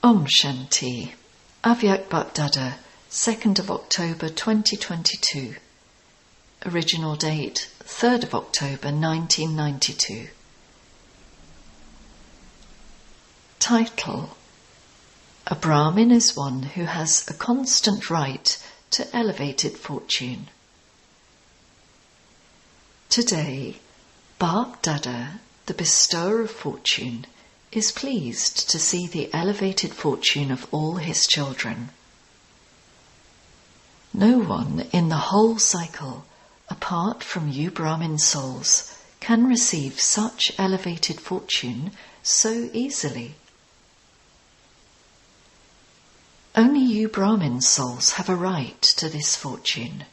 Om Shanti. Avyak Bhakdada, 2nd of October 2022. Original date 3rd of October 1992. Title: A Brahmin is one who has a constant right to elevated fortune. Today, Bhakdada, the bestower of fortune, is pleased to see the elevated fortune of all his children. No one in the whole cycle, apart from you Brahmin souls, can receive such elevated fortune so easily. Only you Brahmin souls have a right to this fortune.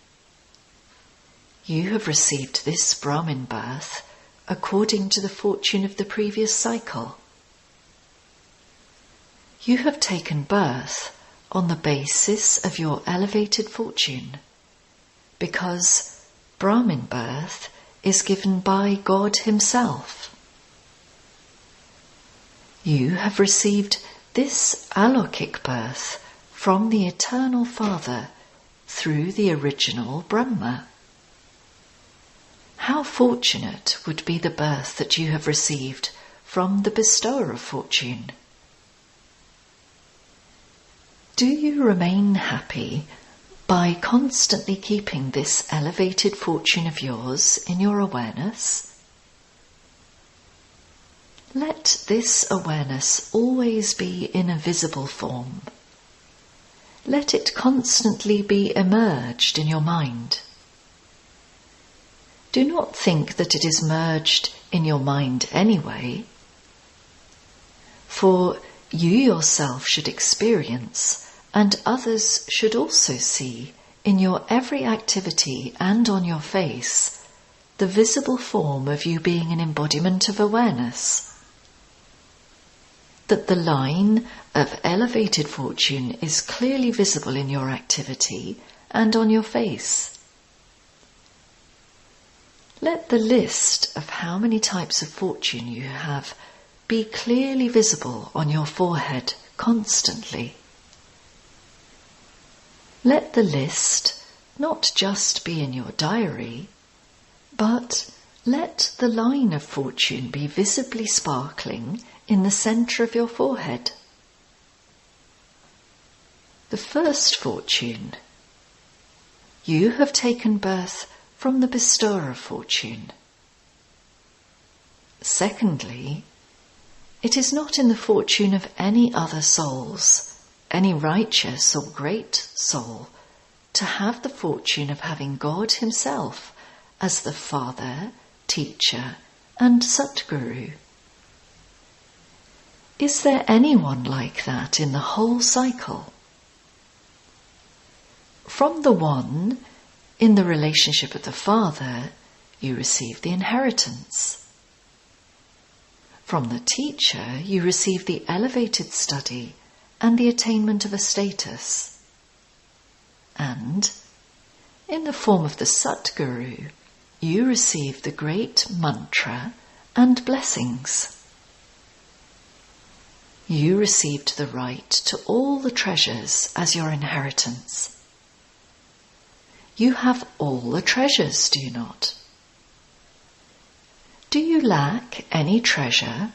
You have received this Brahmin birth according to the fortune of the previous cycle. You have taken birth on the basis of your elevated fortune, because Brahmin birth is given by God Himself. You have received this alokik birth from the Eternal Father through the original Brahma. How fortunate would be the birth that you have received from the bestower of fortune. Do you remain happy by constantly keeping this elevated fortune of yours in your awareness? Let this awareness always be in a visible form. Let it constantly be emerged in your mind. Do not think that it is merged in your mind anyway, for you yourself should experience, and others should also see, in your every activity and on your face, the visible form of you being an embodiment of awareness. That the line of elevated fortune is clearly visible in your activity and on your face. Let the list of how many types of fortune you have be clearly visible on your forehead constantly. Let the list not just be in your diary, but let the line of fortune be visibly sparkling in the centre of your forehead. The first fortune. You have taken birth from the bestower of fortune. Secondly, it is not in the fortune of any other souls, any righteous or great soul, to have the fortune of having God Himself as the Father, Teacher, and Satguru. Is there anyone like that in the whole cycle? From the one, in the relationship of the Father, you receive the inheritance. From the Teacher, you receive the elevated study and the attainment of a status. And, in the form of the Satguru, you receive the great mantra and blessings. You received the right to all the treasures as your inheritance. You have all the treasures, do you not? Do you lack any treasure?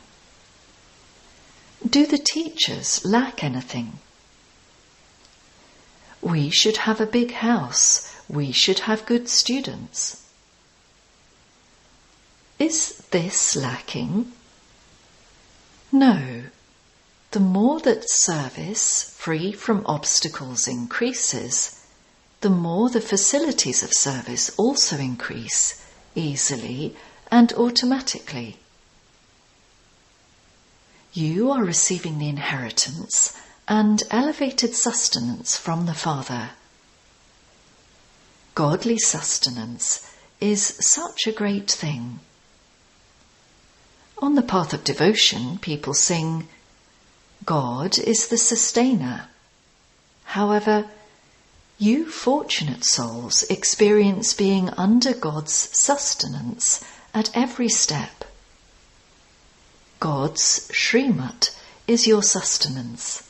Do the teachers lack anything? We should have a big house. We should have good students. Is this lacking? No. The more that service, free from obstacles, increases, the more the facilities of service also increase, easily and automatically. You are receiving the inheritance and elevated sustenance from the Father. Godly sustenance is such a great thing. On the path of devotion, people sing, God is the sustainer. However, you fortunate souls experience being under God's sustenance at every step. God's Srimat is your sustenance.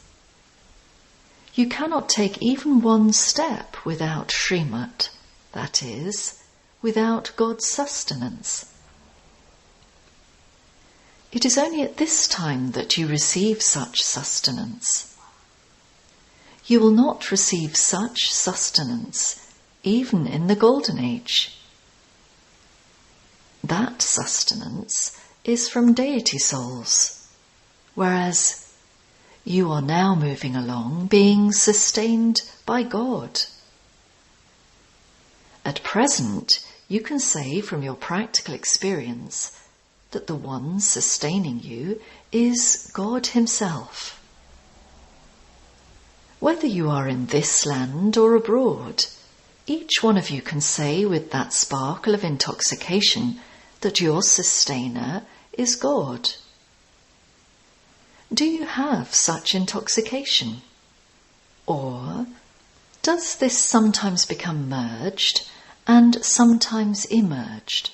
you cannot take even one step without Srimat, that is, without God's sustenance. It is only at this time that you receive such sustenance. You will not receive such sustenance even in the Golden Age. That sustenance is from deity souls, whereas you are now moving along being sustained by God. At present, you can say from your practical experience that the one sustaining you is God Himself. Whether you are in this land or abroad, each one of you can say with that sparkle of intoxication that your sustainer is God. Do you have such intoxication? Or does this sometimes become merged and sometimes emerged?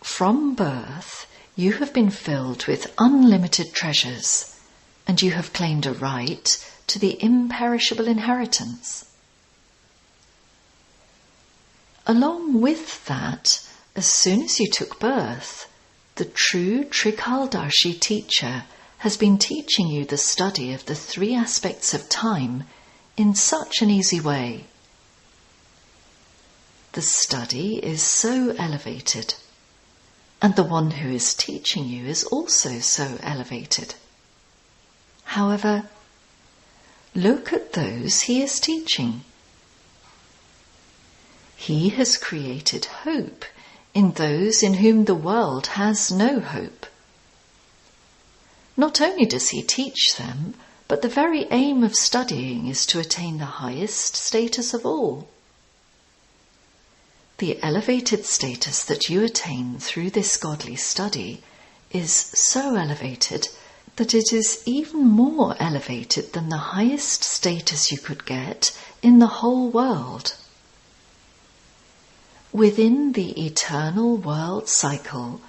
From birth, you have been filled with unlimited treasures, and you have claimed a right to the imperishable inheritance. Along with that, as soon as you took birth, the true Trikaldarshi teacher has been teaching you the study of the three aspects of time in such an easy way. The study is so elevated, and the one who is teaching you is also so elevated. However, look at those he is teaching. He has created hope in those in whom the world has no hope. Not only does he teach them, but the very aim of studying is to attain the highest status of all. The elevated status that you attain through this godly study is so elevated that it is even more elevated than the highest status you could get in the whole world. Within the eternal world cycle,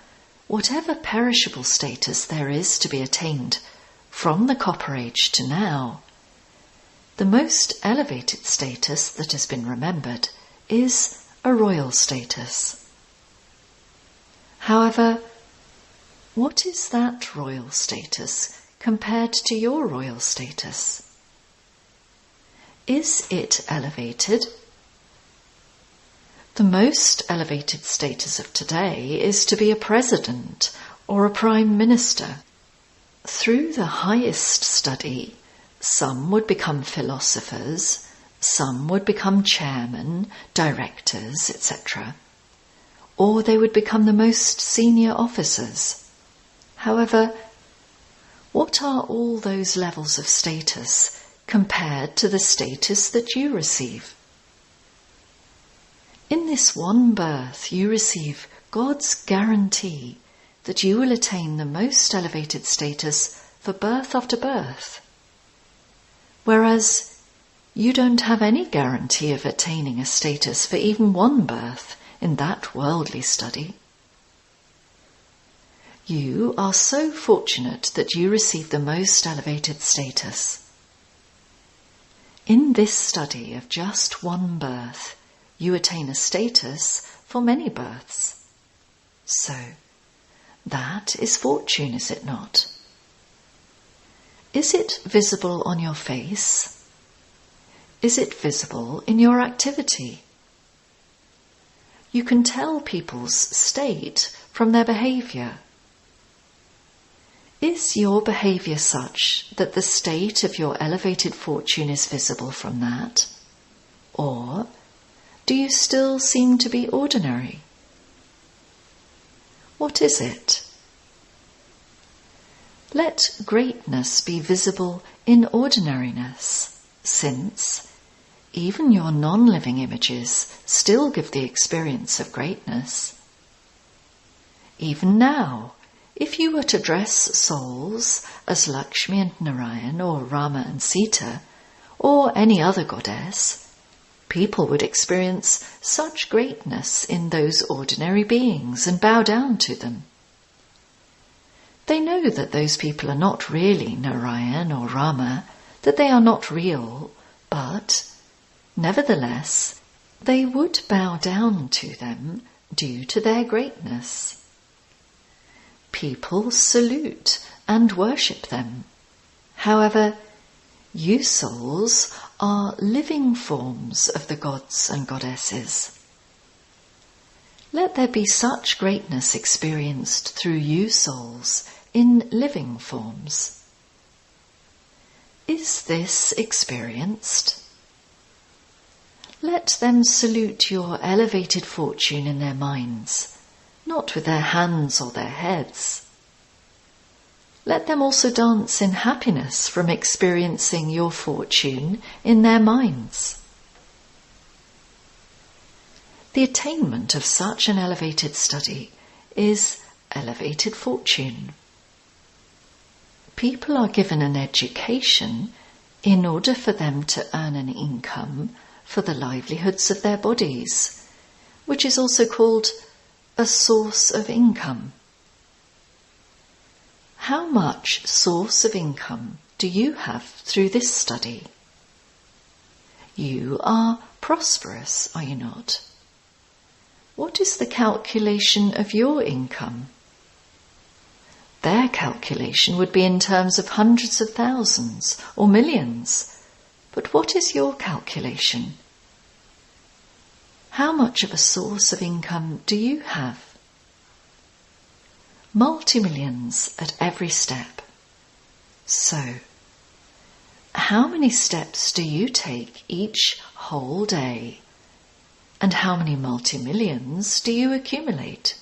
whatever perishable status there is to be attained from the Copper Age to now, the most elevated status that has been remembered is a royal status. However, what is that royal status compared to your royal status? Is it elevated? The most elevated status of today is to be a president or a prime minister. Through the highest study, some would become philosophers, some would become chairmen, directors, etc., or they would become the most senior officers. However, what are all those levels of status compared to the status that you receive? In this one birth, you receive God's guarantee that you will attain the most elevated status for birth after birth, whereas you don't have any guarantee of attaining a status for even one birth in that worldly study. You are so fortunate that you receive the most elevated status. In this study of just one birth, you attain a status for many births. So, that is fortune, is it not? Is it visible on your face? Is it visible in your activity? You can tell people's state from their behaviour. Is your behaviour such that the state of your elevated fortune is visible from that? Or do you still seem to be ordinary? What is it? Let greatness be visible in ordinariness, since even your non-living images still give the experience of greatness. Even now, if you were to dress souls as Lakshmi and Narayan or Rama and Sita, or any other goddess, people would experience such greatness in those ordinary beings and bow down to them. They know that those people are not really Narayan or Rama, that they are not real, but nevertheless they would bow down to them due to their greatness. People salute and worship them. However, you souls are living forms of the gods and goddesses. Let there be such greatness experienced through you souls in living forms. Is this experienced? Let them salute your elevated fortune in their minds, not with their hands or their heads. Let them also dance in happiness from experiencing your fortune in their minds. The attainment of such an elevated study is elevated fortune. People are given an education in order for them to earn an income for the livelihoods of their bodies, which is also called a source of income. How much source of income do you have through this study? You are prosperous, are you not? What is the calculation of your income? Their calculation would be in terms of hundreds of thousands or millions. But what is your calculation? How much of a source of income do you have? Multi-millions at every step. So, how many steps do you take each whole day? And how many multi-millions do you accumulate?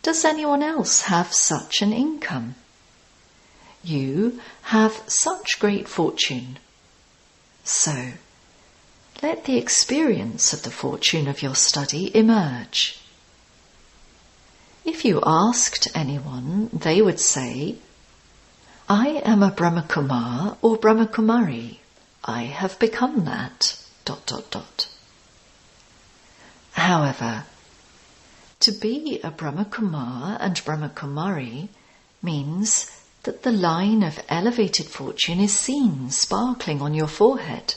Does anyone else have such an income? You have such great fortune. So, let the experience of the fortune of your study emerge. If you asked anyone, they would say, I am a Brahma Kumar or Brahma Kumari. I have become that... However, to be a Brahma Kumar and Brahma Kumari means that the line of elevated fortune is seen sparkling on your forehead.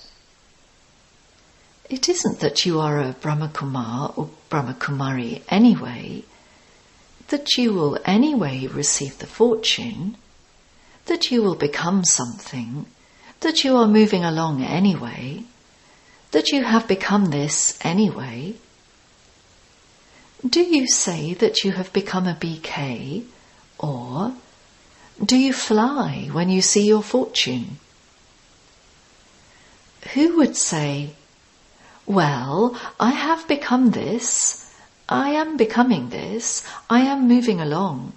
It isn't that you are a Brahma Kumar or Brahma Kumari anyway, that you will anyway receive the fortune, that you will become something, that you are moving along anyway, that you have become this anyway. Do you say that you have become a BK, or do you fly when you see your fortune? Who would say, well, I have become this, I am becoming this, I am moving along?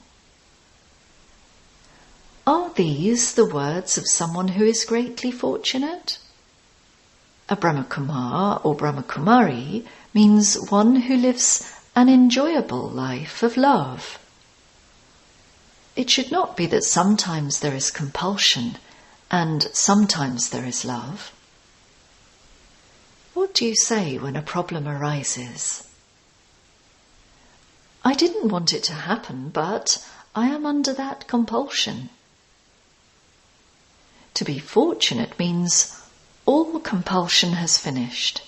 Are these the words of someone who is greatly fortunate? A Brahma Kumar or Brahma Kumari means one who lives an enjoyable life of love. It should not be that sometimes there is compulsion and sometimes there is love. What do you say when a problem arises? I didn't want it to happen, but I am under that compulsion. To be fortunate means all compulsion has finished.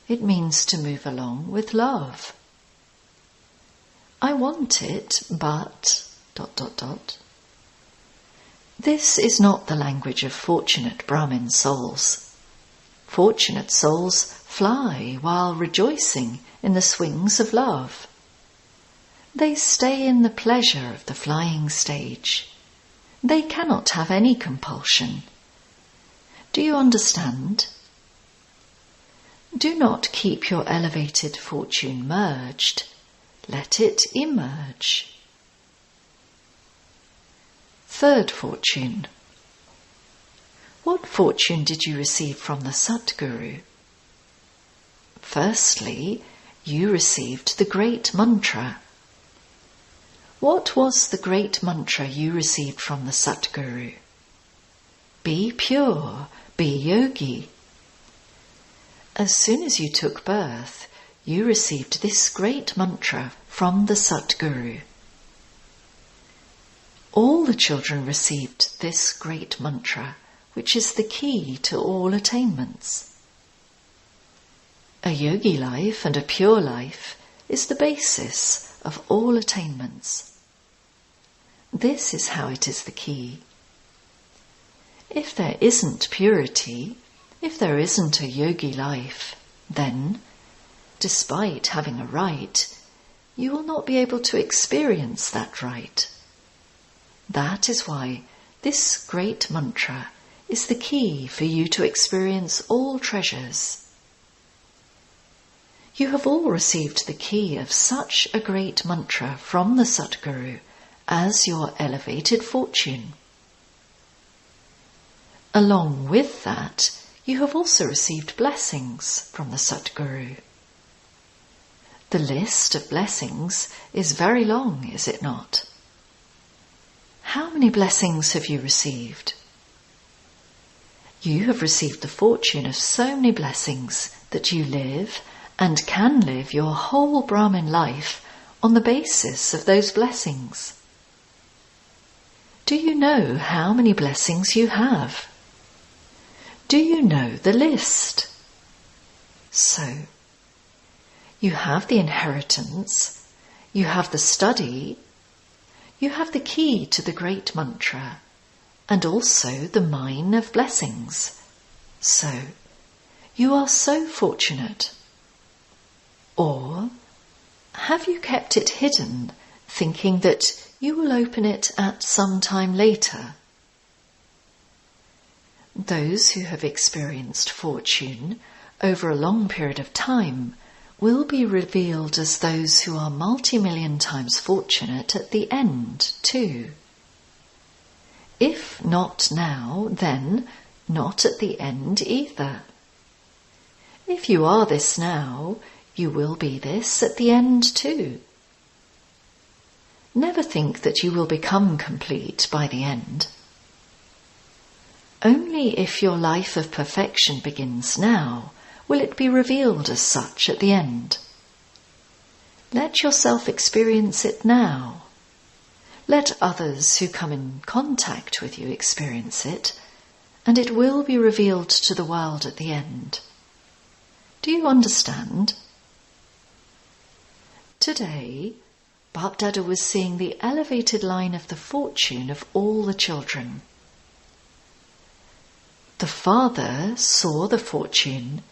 It means to move along with love. I want it, but... This is not the language of fortunate Brahmin souls. Fortunate souls fly while rejoicing in the swings of love. They stay in the pleasure of the flying stage. They cannot have any compulsion. Do you understand? Do not keep your elevated fortune merged. Let it emerge. Third fortune. What fortune did you receive from the Satguru? Firstly, you received the great mantra. What was the great mantra you received from the Satguru? Be pure, be yogi. As soon as you took birth, you received this great mantra from the Satguru. All the children received this great mantra which is the key to all attainments. A yogi life and a pure life is the basis of all attainments. This is how it is the key. If there isn't purity, if there isn't a yogi life, then, despite having a right, you will not be able to experience that right. That is why this great mantra is the key for you to experience all treasures. You have all received the key of such a great mantra from the Satguru as your elevated fortune. Along with that, you have also received blessings from the Satguru. The list of blessings is very long, is it not? How many blessings have you received? You have received the fortune of so many blessings that you live and can live your whole Brahmin life on the basis of those blessings. Do you know how many blessings you have? Do you know the list? So, you have the inheritance, you have the study, you have the key to the great mantra, and also the mine of blessings. So, you are so fortunate. Or, have you kept it hidden, thinking that you will open it at some time later? Those who have experienced fortune over a long period of time will be revealed as those who are multi-million times fortunate at the end too. If not now, then not at the end either. If you are this now, you will be this at the end too. Never think that you will become complete by the end. Only if your life of perfection begins now will it be revealed as such at the end. Let yourself experience it now. Let others who come in contact with you experience it, and it will be revealed to the world at the end. Do you understand? Today, Bapdada was seeing the elevated line of the fortune of all the children. The father saw the fortune,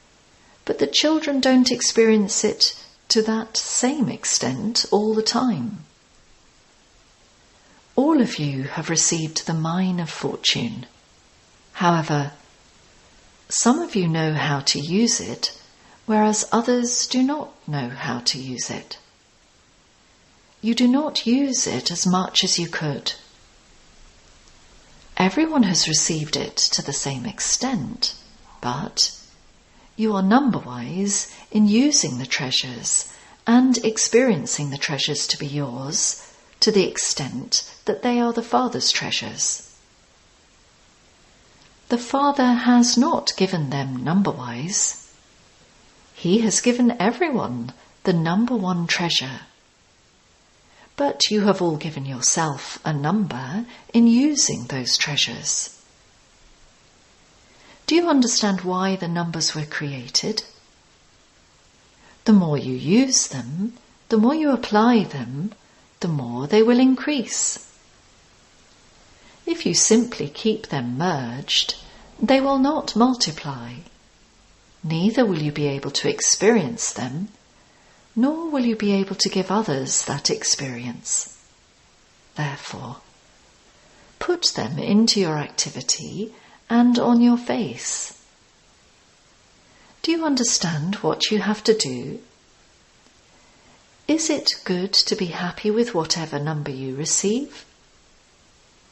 but the children don't experience it to that same extent all the time. All of you have received the mine of fortune. However, some of you know how to use it, whereas others do not know how to use it. You do not use it as much as you could. Everyone has received it to the same extent, but you are number-wise in using the treasures and experiencing the treasures to be yours to the extent that they are the Father's treasures. The Father has not given them number-wise. He has given everyone the number one treasure. But you have all given yourself a number in using those treasures. Do you understand why the numbers were created? The more you use them, the more you apply them, the more they will increase. If you simply keep them merged, they will not multiply. Neither will you be able to experience them, nor will you be able to give others that experience. Therefore, put them into your activity and on your face. Do you understand what you have to do? Is it good to be happy with whatever number you receive?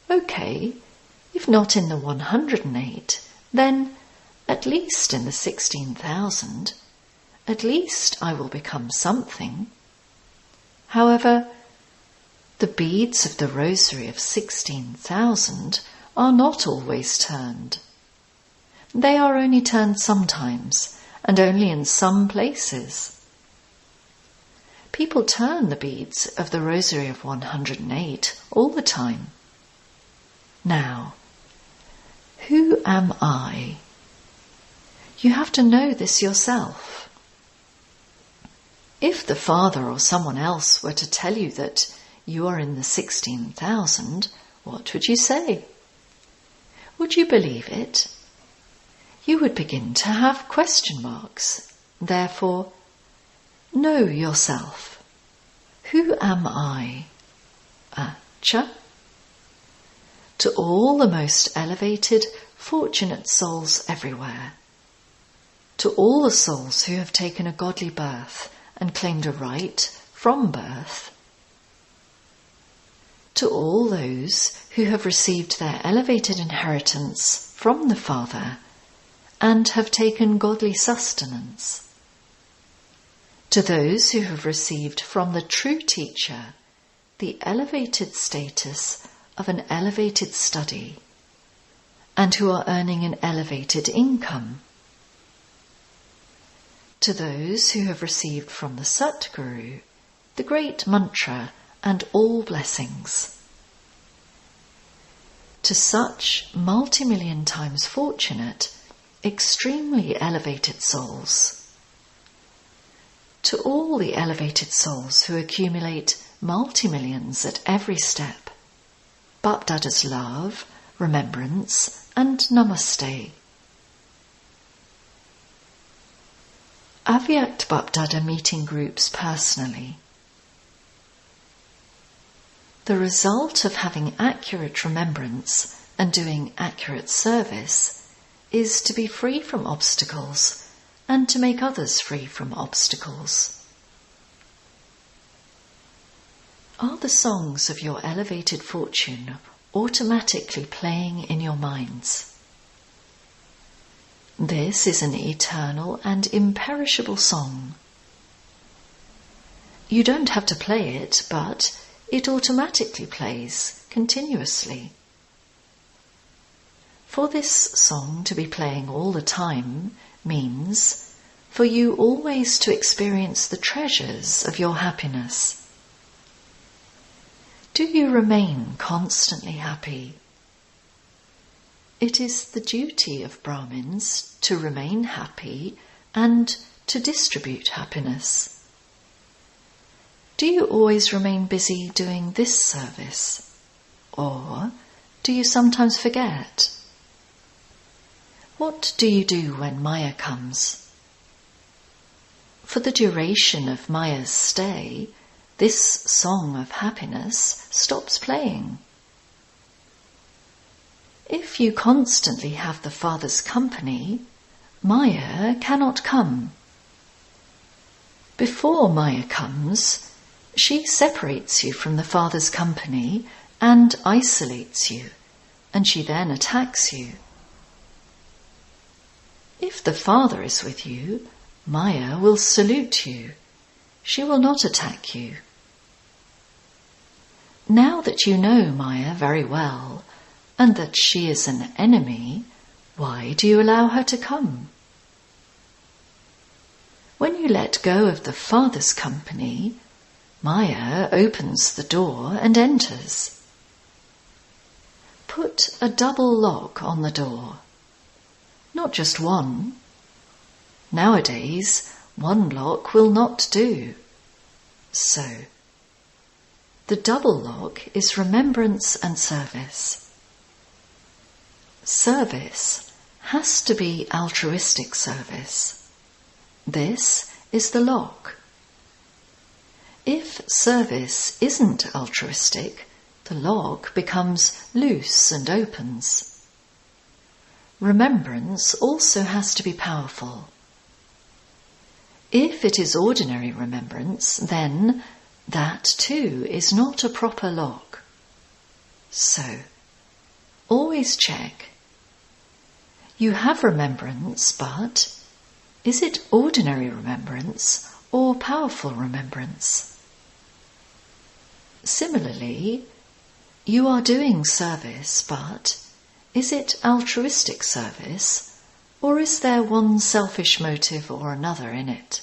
Okay, if not in the 108, then at least in the 16,000. At least I will become something. However, the beads of the rosary of 16,000 are not always turned. They are only turned sometimes, and only in some places. People turn the beads of the rosary of 108 all the time. Now, who Who am I? You have to know this yourself. If the Father or someone else were to tell you that you are in the 16,000, what would you say? Would you believe it? You would begin to have question marks. Therefore, know yourself. Who am I? Acha. To all the most elevated, fortunate souls everywhere. To all the souls who have taken a godly birth and claimed a right from birth. To all those who have received their elevated inheritance from the Father and have taken godly sustenance. To those who have received from the true teacher the elevated status of an elevated study and who are earning an elevated income. To those who have received from the Satguru the great mantra and all blessings. To such multi-million times fortunate, extremely elevated souls. To all the elevated souls who accumulate multi-millions at every step, Bapdada's love, remembrance and namaste. Avyakt Bapdada meeting groups personally. The result of having accurate remembrance and doing accurate service is to be free from obstacles and to make others free from obstacles. Are the songs of your elevated fortune automatically playing in your minds? This is an eternal and imperishable song. You don't have to play it, but it automatically plays continuously. For this song to be playing all the time means for you always to experience the treasures of your happiness. Do you remain constantly happy? It is the duty of Brahmins to remain happy and to distribute happiness. Do you always remain busy doing this service? Or do you sometimes forget? What do you do when Maya comes? For the duration of Maya's stay, this song of happiness stops playing. If you constantly have the Father's company, Maya cannot come. Before Maya comes, she separates you from the Father's company and isolates you, and she then attacks you. If the Father is with you, Maya will salute you. She will not attack you. Now that you know Maya very well, and that she is an enemy, why do you allow her to come? When you let go of the Father's company, Maya opens the door and enters. Put a double lock on the door. Not just one. Nowadays, one lock will not do. So, the double lock is remembrance and service. Service has to be altruistic service. This is the lock. If service isn't altruistic, the lock becomes loose and opens. Remembrance also has to be powerful. If it is ordinary remembrance, then that too is not a proper lock. So, always check. You have remembrance, but is it ordinary remembrance or powerful remembrance? Similarly, you are doing service, but is it altruistic service, or is there one selfish motive or another in it?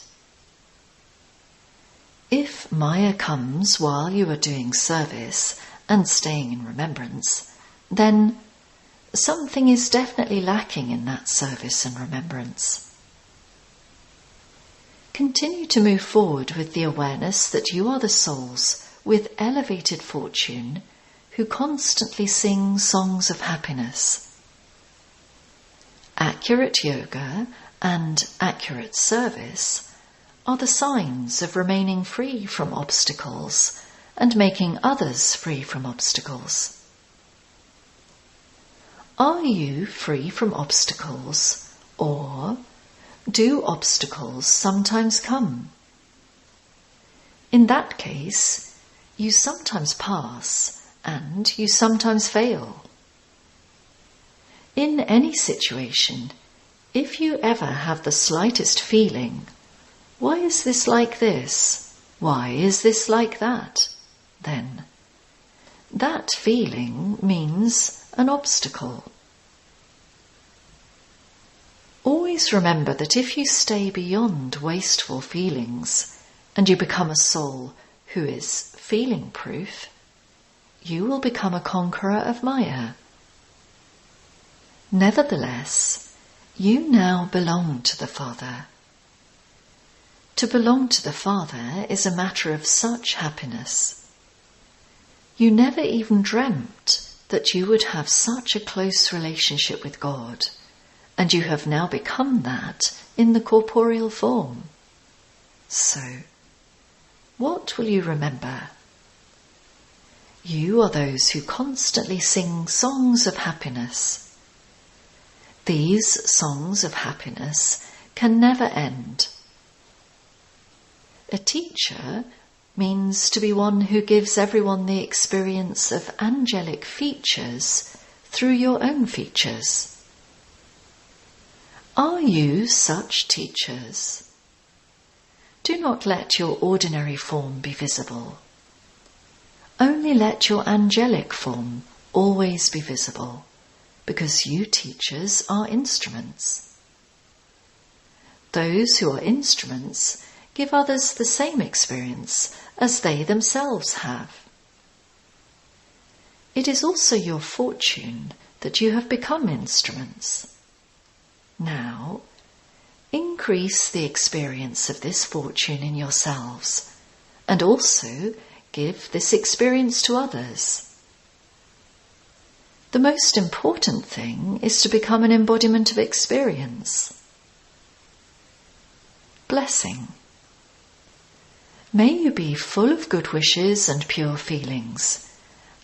If Maya comes while you are doing service and staying in remembrance, then something is definitely lacking in that service and remembrance. Continue to move forward with the awareness that you are the souls with elevated fortune who constantly sing songs of happiness. Accurate yoga and accurate service are the signs of remaining free from obstacles and making others free from obstacles. Are you free from obstacles, or do obstacles sometimes come? In that case, you sometimes pass and you sometimes fail. In any situation, if you ever have the slightest feeling, why is this like this? Why is this like that? Then that feeling means an obstacle. Always remember that if you stay beyond wasteful feelings and you become a soul who is feeling-proof, you will become a conqueror of Maya. Nevertheless, you now belong to the Father. To belong to the Father is a matter of such happiness. You never even dreamt that you would have such a close relationship with God, and you have now become that in the corporeal form. So, what will you remember? You are those who constantly sing songs of happiness. These songs of happiness can never end. A teacher means to be one who gives everyone the experience of angelic features through your own features. Are you such teachers? Do not let your ordinary form be visible. Only let your angelic form always be visible, because you teachers are instruments. Those who are instruments give others the same experience as they themselves have. It is also your fortune that you have become instruments. Now, increase the experience of this fortune in yourselves, and also give this experience to others. The most important thing is to become an embodiment of experience. Blessing. May you be full of good wishes and pure feelings,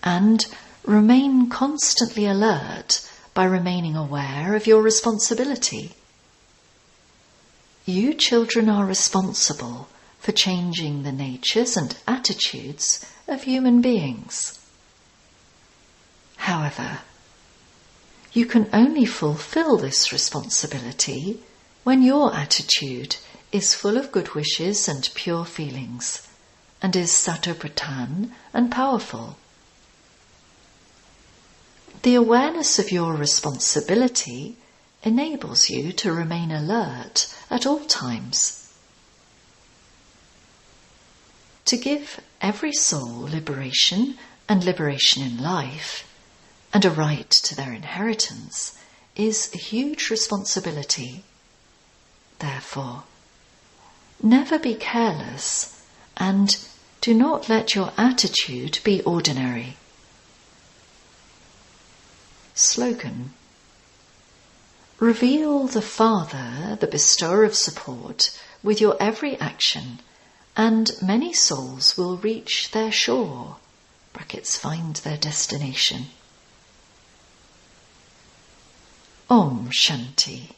and remain constantly alert by remaining aware of your responsibility. You children are responsible for changing the natures and attitudes of human beings. However, you can only fulfill this responsibility when your attitude is full of good wishes and pure feelings, and is Satopratan and powerful. The awareness of your responsibility enables you to remain alert at all times. To give every soul liberation and liberation in life, and a right to their inheritance, is a huge responsibility. Therefore, never be careless, and do not let your attitude be ordinary. Slogan. Reveal the Father, the bestower of support, with your every action, and many souls will reach their shore, (find their destination). Om Shanti.